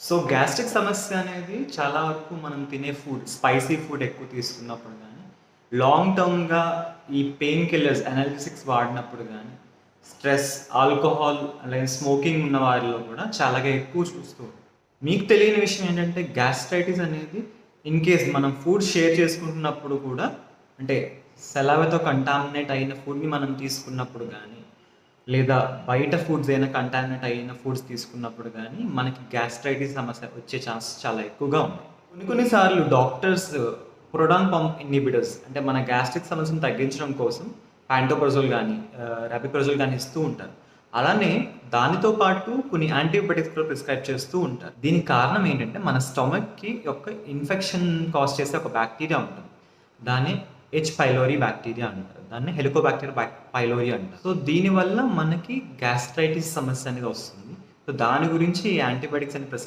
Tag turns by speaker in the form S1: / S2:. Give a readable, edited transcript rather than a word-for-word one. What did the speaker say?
S1: So, gastric సమస్య అనేది చాలా వరకు మనం తినే ఫుడ్, స్పైసీ ఫుడ్ ఎక్కువ తీసుకున్నప్పుడు గానీ, లాంగ్ టర్మ్‌గా ఈ పెయిన్ కిల్లర్స్, అనాల్జెసిక్స్ వాడినప్పుడు గానీ, స్ట్రెస్, ఆల్కహాల్ అలాగే స్మోకింగ్ ఉన్న వారిలో కూడా చాలాగా ఎక్కువ చూస్తూ ఉంటాం. మీకు తెలియని విషయం ఏంటంటే గ్యాస్ట్రైటిస్ అనేది ఇన్ కేస్ మనం ఫుడ్ షేర్ చేసుకుంటున్నప్పుడు కూడా అంటే సలైవాతో కంటామినేట్ అయిన ఫుడ్‌ని మనం తీసుకున్నప్పుడు గానీ, లేదా బయట ఫుడ్స్ ఏమైనా కంటామినేట్ అయిన ఫుడ్స్ తీసుకున్నప్పుడు గానీ, మనకి గ్యాస్ట్రైటిస్ సమస్య వచ్చే ఛాన్స్ చాలా ఎక్కువగా ఉంది. కొన్ని సార్లు డాక్టర్స్ ప్రొడాన్ పంప్ ఇన్హిబిటర్స్ అంటే మన గ్యాస్ట్రిక్ సమస్యను తగ్గించడం కోసం పాంటోప్రజోల్ గానీ, రాపిప్రజోల్ గానీ ఇస్తూ ఉంటారు. అలానే దానితో పాటు కొన్ని యాంటీబయోటిక్స్ కూడా ప్రిస్క్రైబ్ చేస్తూ ఉంటారు. దీనికి కారణం ఏంటంటే మన స్టమక్‌కి ఒక ఇన్ఫెక్షన్ కాజ్ చేసే ఒక బాక్టీరియా ఉంటుంది. దాన్ని హెచ్ పైలోరీ బాక్టీరియా అంటారు. దాన్ని హెలికోబాక్టర్ పైలోరీ అంటారు. సో, దీనివల్ల మనకి గ్యాస్ట్రైటిస్ సమస్య అనేది వస్తుంది. సో, దాని గురించి ఈ యాంటీబయాటిక్స్ అని